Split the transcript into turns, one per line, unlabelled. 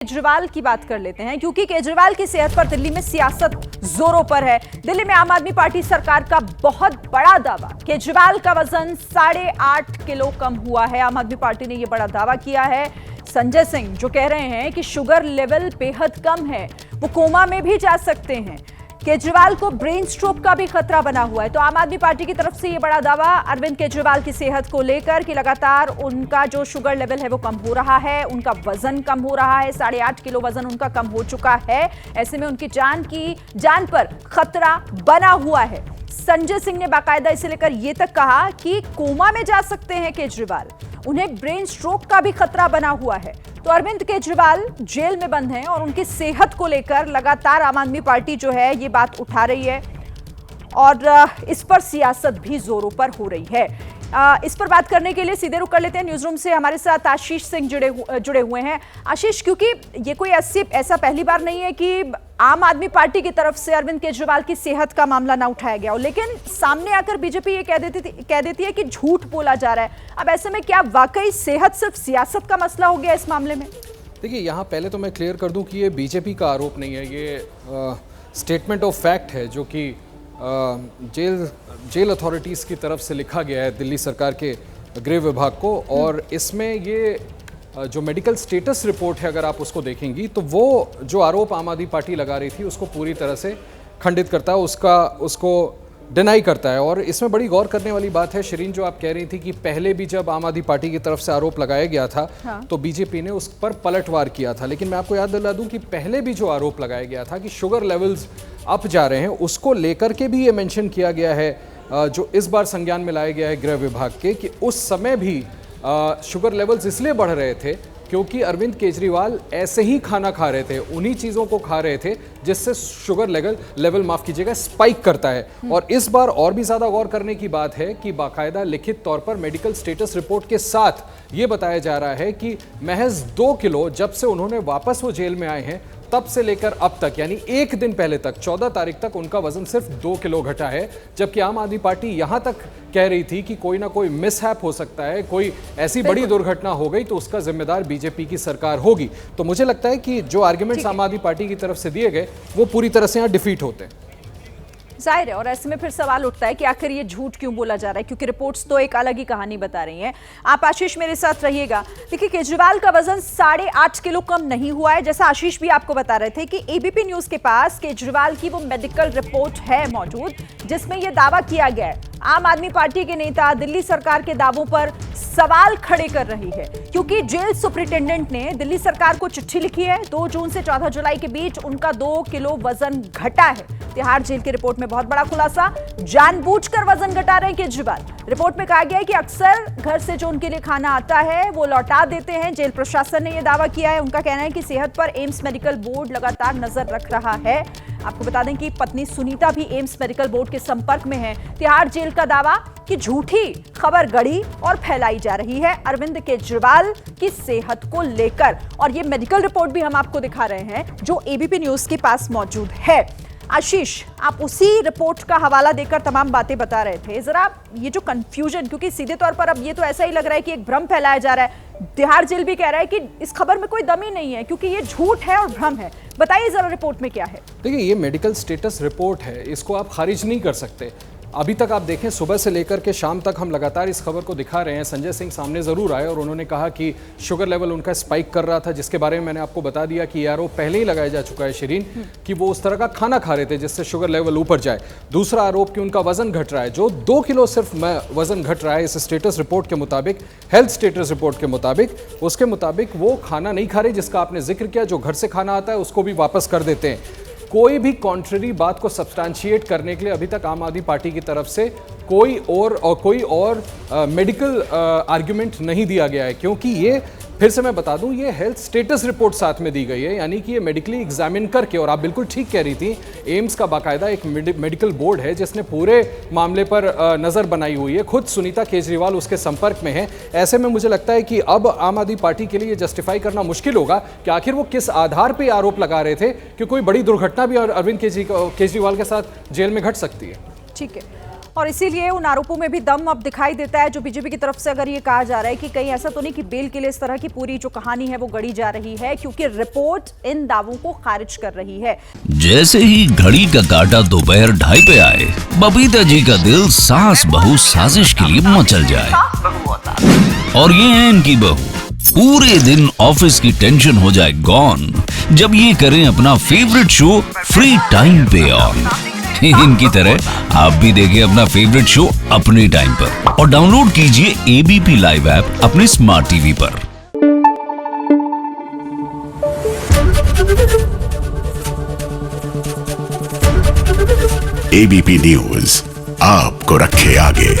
केजरीवाल की बात कर लेते हैं क्योंकि केजरीवाल की सेहत पर दिल्ली में सियासत जोरों पर है। दिल्ली में आम आदमी पार्टी सरकार का बहुत बड़ा दावा, केजरीवाल का वजन 8.5 किलो कम हुआ है। आम आदमी पार्टी ने यह बड़ा दावा किया है। संजय सिंह जो कह रहे हैं कि शुगर लेवल बेहद कम है, वो कोमा में भी जा सकते हैं। केजरीवाल को ब्रेन स्ट्रोक का भी खतरा बना हुआ है। तो आम आदमी पार्टी की तरफ से ये बड़ा दावा अरविंद केजरीवाल की सेहत को लेकर कि लगातार उनका जो शुगर लेवल है वो कम हो रहा है, उनका वजन कम हो रहा है, 8.5 किलो वजन उनका कम हो चुका है। ऐसे में उनकी जान पर खतरा बना हुआ है। संजय सिंह ने बाकायदा इसे लेकर यह तक कहा कि कोमा में जा सकते हैं केजरीवाल, उन्हें ब्रेन स्ट्रोक का भी खतरा बना हुआ है। तो अरविंद केजरीवाल जेल में बंद हैं और उनकी सेहत को लेकर लगातार आम आदमी पार्टी जो है ये बात उठा रही है और इस पर सियासत भी जोरों पर हो रही है। इस पर बात करने के लिए सीधे रुक कर लेते हैं न्यूज रूम से। हमारे साथ आशीष सिंह जुड़े हुए हैं। आशीष, क्योंकि ये कोई ऐसा पहली बार नहीं है कि आम आदमी पार्टी की तरफ से अरविंद केजरीवाल की सेहत का मामला ना उठाया गया हो, लेकिन सामने आकर बीजेपी ये कह देती है कि झूठ बोला जा रहा है। अब ऐसे में क्या वाकई सेहत सिर्फ सियासत का मसला हो गया इस मामले में?
देखिए, यहाँ पहले तो मैं क्लियर कर दूं कि ये बीजेपी का आरोप नहीं है, ये स्टेटमेंट ऑफ फैक्ट है जो कि जेल अथॉरिटीज़ की तरफ से लिखा गया है दिल्ली सरकार के गृह विभाग को। और इसमें ये जो मेडिकल स्टेटस रिपोर्ट है, अगर आप उसको देखेंगी तो वो जो आरोप आम आदमी पार्टी लगा रही थी उसको पूरी तरह से खंडित करता है, उसको डिनाई करता है। और इसमें बड़ी गौर करने वाली बात है शिरीन, जो आप कह रही थी कि पहले भी जब आम आदमी पार्टी की तरफ से आरोप लगाया गया था तो बीजेपी ने उस पर पलटवार किया था। लेकिन मैं आपको याद दिला दूं कि पहले भी जो आरोप लगाया गया था कि शुगर लेवल्स अप जा रहे हैं, उसको लेकर के भी ये मेंशन किया गया है, जो इस बार संज्ञान में लाया गया है गृह विभाग के, कि उस समय भी शुगर लेवल्स इसलिए बढ़ रहे थे क्योंकि अरविंद केजरीवाल ऐसे ही खाना खा रहे थे, उन्हीं चीज़ों को खा रहे थे जिससे शुगर लेवल माफ़ कीजिएगा स्पाइक करता है। और इस बार और भी ज़्यादा गौर करने की बात है कि बाकायदा लिखित तौर पर मेडिकल स्टेटस रिपोर्ट के साथ ये बताया जा रहा है कि महज 2 किलो जब से उन्होंने वापस वो जेल में आए हैं तब से लेकर अब तक, यानी एक दिन पहले तक 14 तारीख तक उनका वजन सिर्फ 2 किलो घटा है। जबकि आम आदमी पार्टी यहां तक कह रही थी कि कोई ना कोई मिसहैप हो सकता है, कोई ऐसी बड़ी दुर्घटना हो गई तो उसका जिम्मेदार बीजेपी की सरकार होगी। तो मुझे लगता है कि जो आर्ग्यूमेंट्स आम आदमी पार्टी की तरफ से दिए गए वो पूरी तरह से यहां डिफीट होते हैं।
जाहिर है, और ऐसे में फिर सवाल उठता है कि आखिर ये झूठ क्यों बोला जा रहा है, क्योंकि रिपोर्ट्स तो एक अलग ही कहानी बता रही हैं। आप आशीष मेरे साथ रहिएगा। देखिए, केजरीवाल का वजन 8.5 किलो कम नहीं हुआ है, जैसा आशीष भी आपको बता रहे थे कि एबीपी न्यूज के पास केजरीवाल की वो मेडिकल रिपोर्ट है मौजूद जिसमें यह दावा किया गया है। आम आदमी पार्टी के नेता दिल्ली सरकार के दावों पर सवाल खड़े कर रही है क्योंकि जेल सुपरिटेंडेंट ने दिल्ली सरकार को चिट्ठी लिखी है। 2 जून से 14 जुलाई के बीच उनका 2 किलो वजन घटा है। तिहाड़ जेल की रिपोर्ट में बहुत बड़ा खुलासा, जानबूझकर वजन घटा रहे हैं केजरीवाल। रिपोर्ट में कहा गया है कि अक्सर घर से जो उनके लिए खाना आता है वो लौटा देते हैं। जेल प्रशासन ने यह दावा किया है। उनका कहना है कि सेहत पर एम्स मेडिकल बोर्ड लगातार नजर रख रहा है। आपको बता दें कि पत्नी सुनीता भी एम्स मेडिकल बोर्ड के संपर्क में है। तिहाड़ जेल का दावा कि झूठी खबर गढ़ी और फैलाई जा रही है अरविंद केजरीवाल की सेहत को लेकर। और ये मेडिकल रिपोर्ट भी हम आपको दिखा रहे हैं जो एबीपी न्यूज के पास मौजूद है। आशीष, आप उसी रिपोर्ट का हवाला देकर तमाम बातें बता रहे थे। जरा ये जो कंफ्यूजन, क्योंकि सीधे तौर पर अब ये तो ऐसा ही लग रहा है कि एक भ्रम फैलाया जा रहा है। तिहाड़ जेल भी कह रहा है कि इस खबर में कोई दम ही नहीं है क्योंकि ये झूठ है और भ्रम है। बताइए जरा रिपोर्ट में क्या है।
देखिए, ये मेडिकल स्टेटस रिपोर्ट है, इसको आप खारिज नहीं कर सकते। अभी तक आप देखें, सुबह से लेकर के शाम तक हम लगातार इस खबर को दिखा रहे हैं। संजय सिंह सामने ज़रूर आए और उन्होंने कहा कि शुगर लेवल उनका स्पाइक कर रहा था, जिसके बारे में मैंने आपको बता दिया कि ये आरोप पहले ही लगाया जा चुका है शिरीन, कि वो उस तरह का खाना खा रहे थे जिससे शुगर लेवल ऊपर जाए। दूसरा आरोप कि उनका वजन घट रहा है, जो 2 किलो सिर्फ वजन घट रहा है इस स्टेटस रिपोर्ट के मुताबिक, हेल्थ स्टेटस रिपोर्ट के मुताबिक। उसके मुताबिक वो खाना नहीं खा रहे जिसका आपने जिक्र किया, जो घर से खाना आता है उसको भी वापस कर देते हैं। कोई भी कॉन्ट्ररी बात को सब्सटैंशिएट करने के लिए अभी तक आम आदमी पार्टी की तरफ से कोई और मेडिकल आर्ग्यूमेंट नहीं दिया गया है, क्योंकि ये, फिर से मैं बता दूं, ये हेल्थ स्टेटस रिपोर्ट साथ में दी गई है, यानी कि ये मेडिकली एग्जामिन करके। और आप बिल्कुल ठीक कह रही थी, एम्स का बाकायदा एक मेडिकल बोर्ड है जिसने पूरे मामले पर नज़र बनाई हुई है। खुद सुनीता केजरीवाल उसके संपर्क में है। ऐसे में मुझे लगता है कि अब आम आदमी पार्टी के लिए जस्टिफाई करना मुश्किल होगा कि आखिर वो किस आधार पर आरोप लगा रहे थे कि कोई बड़ी दुर्घटना भी अरविंद केजरीवाल के साथ जेल में घट सकती है।
ठीक है। और इसीलिए उन आरोपों में भी दम अब दिखाई देता है जो बीजेपी की तरफ से अगर ये कहा जा रहा है कि कहीं ऐसा तो नहीं कि बेल के लिए इस तरह की पूरी जो कहानी है वो गढ़ी जा रही है, क्योंकि रिपोर्ट इन दावों को खारिज कर रही है।
जैसे ही घड़ी का काटा दोपहर 2:30 पे आए, बबीता जी का दिल सास बहू साजिश के लिए मचल जाए। और ये है इनकी बहू, पूरे दिन ऑफिस की टेंशन हो जाए गॉन जब ये करें अपना फेवरेट शो फ्री टाइम पे ऑन। इनकी तरह आप भी देखिए अपना फेवरेट शो अपने टाइम पर और डाउनलोड कीजिए एबीपी लाइव ऐप अपने स्मार्ट टीवी पर।
एबीपी न्यूज आपको रखे आगे।